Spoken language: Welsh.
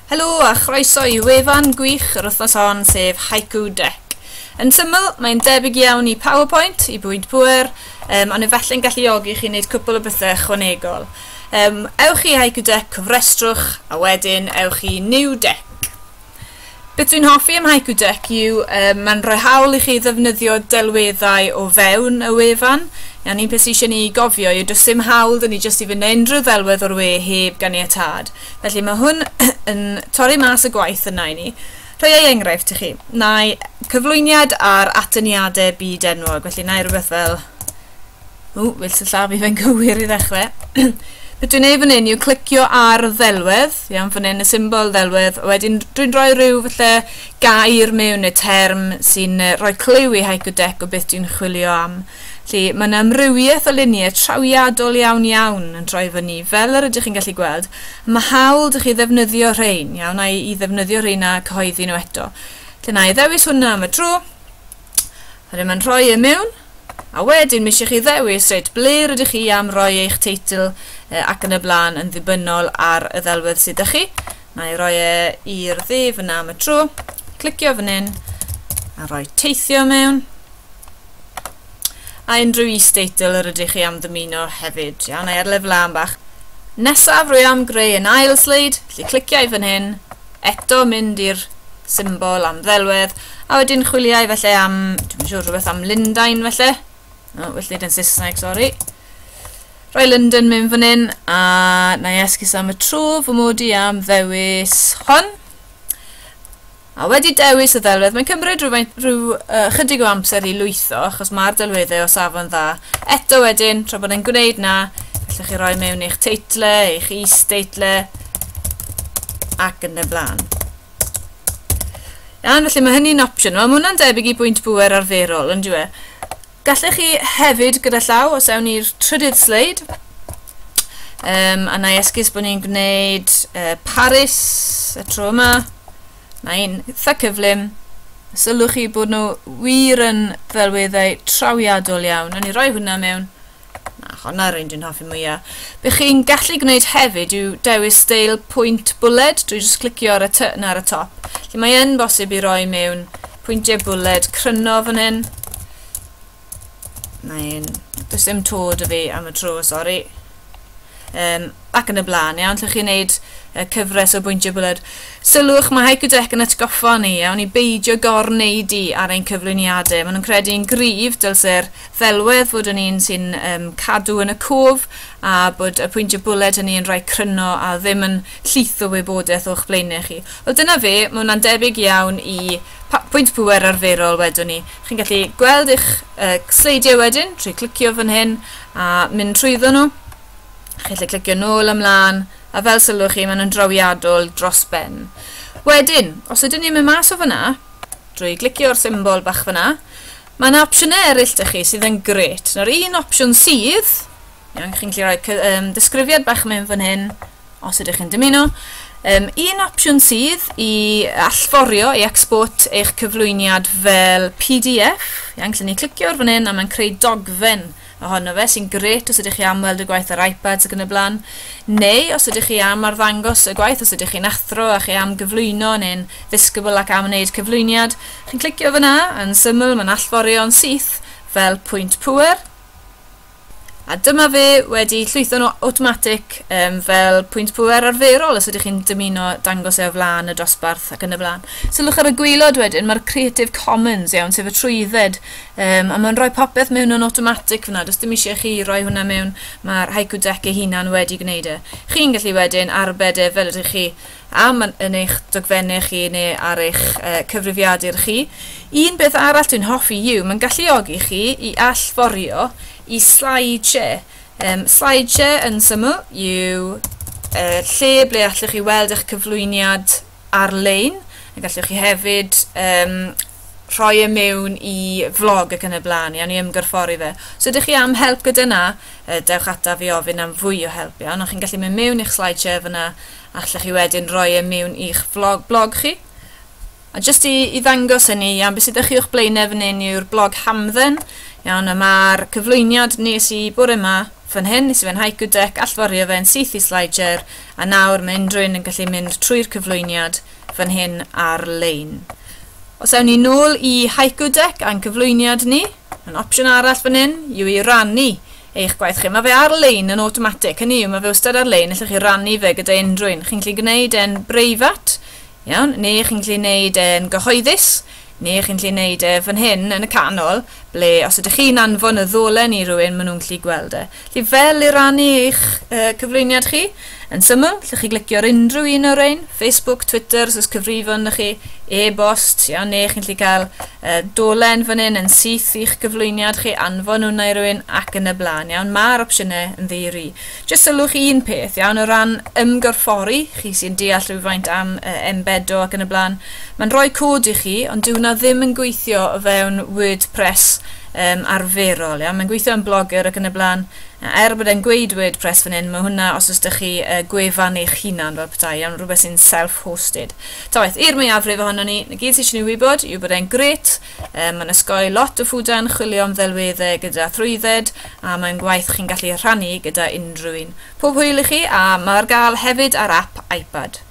Helo a chroeso I wefan gwych yr wythnos hon sef Haiku deck. Yn syml, mae'n debyg iawn I PowerPoint, I bwynt pŵer, ond efallai'n galluogi chi wneud cwbl o bethau ychwanegol. Ewch I Haiku deck, cofrestrwch, a wedyn ewch I New Deck. Beth dwi'n hoffi am Haiku deck yw mae'n rhoi hawl I chi ddefnyddio delweddau o fewn y wefan. Iawn, un peth sy'n eisiau ni gofio yw does dim hawl dyn ni jyst I fynd unrhyw ddelwedd o'r we heb ganiatad. Felly mae hwn yn torri mas y gwaith yna I ni. Rhoi ei enghraifft I chi. Nai cyflwyniad ar atyniadau byd enwog. Felly nai rhywbeth fel... Wyl sy'n llafu fe'n gywir I ddechrau. Beth dwi'n ei fan hyn yw clicio ar ddelwedd. Iawn, fan hyn y symbol ddelwedd. Wedyn dwi'n rhoi rhyw falle gair mewn y term sy'n rhoi cliw I Haiku deck o beth dwi'n chwilio am. Felly mae'n amrywiaeth o luniau trawiadol iawn yn troi fyny, fel yr ydych chi'n gallu gweld. Mae hawl dych chi ddefnyddio rhain, iawn, I ddefnyddio rhain a cyhoeddi nhw eto. Felly na I ddewis hwnna am y tro. Felly mae'n rhoi e mewn. A wedyn mi eisiau chi ddewis reit ble rydych chi am roi eich teitl ac yn y blaen yn ddibynnol ar y ddelwedd sydd â chi. Na I roi e i'r dde fyna am y tro. Clicio fan hyn a rhoi teithio mewn. A unrhyw is-teitl yr ydych chi am ddymuno hefyd. Iawn, ar lefel am bach. Nesaf rwy am greu yn ail sleid. Felly cliciau fan hyn. Eto mynd i'r symbol am ddelwedd. A wedyn chwiliau felly am, dwi'n siŵr rhywbeth am Lundain felly. No, felly yn Saesneg, sori. Rhoi London mynd fan hyn. A na I esgus am y tro fy mod I am ddewis hon. A wedi dewis y ddelwedd, mae'n cymryd rhyw chydig o amser I lwytho, achos mae'r delweddau o safon dda. Eto wedyn, tra bod e'n gwneud na, gallwch chi roi mewn eich teitlau, eich is-teitlau, ac yn y blaen. Iawn, felly mae hynny'n opsiwn. Mae hwnna'n debyg I bwynt pŵer arferol, yn dwi. Gallwch chi hefyd gyda llaw, os ewn i'r trydydd sleid. A na I esgus bod ni'n gwneud Paris, y tro yma. Na un eitha cyflym. Sylwch chi bod nhw wir yn ddelweddau trawiadol iawn. Nawn ni roi hwnna mewn. Na, hwnna rhaid dwi'n hoffi mwyaf. Bych chi'n gallu gwneud hefyd yw dewis steil pwynt bwled. Dwi'n just clicio ar y T na ar y top. Felly mae yn bosib I roi mewn pwyntiau bwled cryno fan hyn. Na un. Does dim tod y fi am y tro, sori. Ac yn y blaen, iawn, llwch chi'n neud cyfres o bwyntiau bwled. Sylwch, mae Haiku deck yn atgoffa ni, iawn, I beidio gorneud I ar ein cyflwyniadau. Maen nhw'n credu'n gryf, dylse'r ddelwedd fod yn un sy'n cadw yn y cof, a bod y pwyntiau bwled yn un rhai cryno a ddim yn llith o wybodaeth o'ch blaenau chi. Wel dyna fe, mae hwnna'n debyg iawn I pwynt pŵer arferol wedwn ni. Chi'n gallu gweld eich sleidiau wedyn, trwy clicio fan hyn a mynd trwyddo nhw. Chi'n gallu clicio nôl ymlaen, a fel sylwch chi, maen nhw'n drawiadol dros ben. Wedyn, os ydyn ni'n mynd mas o fyna, drwy glicio'r symbol bach fyna, mae yna opsiynau eraill dych chi sydd yn gret. Nawr un opsiwn sydd, chi'n gallu rhoi disgrifiad bach mewn fan hyn, os ydych chi'n dymuno. Un opsiwn sydd I allforio, I export eich cyflwyniad fel PDF. Gallen ni clicio ar fan hyn a mae'n creu dogfen ohono fe sy'n gret os ydych chi am weld y gwaith ar iPads ac yn y blaen. Neu os ydych chi am arddangos y gwaith, os ydych chi'n athro a chi am gyflwyno neu'n ddisgybl ac am wneud cyflwyniad. Chi'n clicio fyna, yn syml, mae'n allforio'n syth fel pwynt pŵer. A dyma fe wedi llwytho'n automatic fel pwynt pŵer arferol os ydych chi'n dymuno dangos e o flaen y dosbarth ac yn y blaen. Sylwch ar y gwylod wedyn, mae'r Creative Commons iawn, sef y trwydded, a mae'n rhoi popeth mewn yn automatic fyna, does dim eisiau chi rhoi hwnna mewn, mae'r Haiku deck ei hunan wedi gwneud e. Chi'n gallu wedyn arbed e fel ydych chi am yn eich dogfennau chi neu ar eich cyfrifiadur chi. Un beth arall dwi'n hoffi yw, mae'n galluogi chi I allforio I slideshare. Slideshare yn syml yw lle ble allwch chi weld eich cyflwyniad ar-lein. Gallwch chi hefyd rhoi e mewn I vlog ac yn y blaen, iawn I ymgyrffori fe. So ydych chi am help gyda na, dewch ata fi ofyn am fwy o help, iawn. Chi'n gallu mynd mewn i'ch slideshare fyna, allwch chi wedyn rhoi e mewn i'ch blog chi. A jyst I ddangos hynny, iawn, beth sydd â chi o'ch blaenau fan hyn yw'r blog hamdden. Iawn, a mae'r cyflwyniad nes I bore yma, fan hyn, nes i fe'n Haiku deck, allforio fe'n syth i slider, a nawr mae unrhyw un yn gallu mynd trwy'r cyflwyniad fan hyn ar-lein. Os awn ni nôl i Haiku deck a'n cyflwyniad ni, yn opsiwn arall fan hyn yw i rannu eich gwaith chi. Mae fe ar-lein yn automatic, hynny yw, mae fe wastad ar-lein, allwch chi rannu fe gyda unrhyw un. Chi'n gallu gwneud e'n breifat, iawn, neu chi'n gallu gwneud e'n gyhoeddus, neu chi'n gallu gwneud e fan hyn yn y canol, ble os ydych chi'n anfon y ddolen i rhywun, maen nhw'n gallu gweld e. Felly fel i rannu eich cyflwyniad chi, yn syml, allwch chi glicio ar unrhyw un o'r ein, Facebook, Twitter, os cyfrifon chi, e-bost, neu chi'n gallu cael dolen fan hyn yn syth i'ch cyflwyniad chi, anfon hwnna i rywun ac yn y blaen. Mae'r opsiynau yn ddeiri. Jyst sylwch un peth, o ran ymgorffori, chi sy'n deall rhywfaint am embedo ac yn y blaen, mae'n rhoi cod i chi, ond dyw hwnna ddim yn gweithio o fewn WordPress arferol. Mae'n gweithio yn blogger ac yn y blaen. Bod e'n gweud WordPress fan hyn, mae hwnna os ydych chi gwefan eich hunan fel petai, rhywbeth sy'n self-hosted. Tawaith, i'r mwyafrif ohono ni, na gyd sy'n ei wybod yw bod e'n gret, mae'n ysgoi lot o ffwda yn chwilio am ddelweddau gyda thrwydded, a mae'n gwaith chi'n gallu rhannu gyda unrhyw un. Pob hwyl i chi, a mae'r gael hefyd ar ap iPad.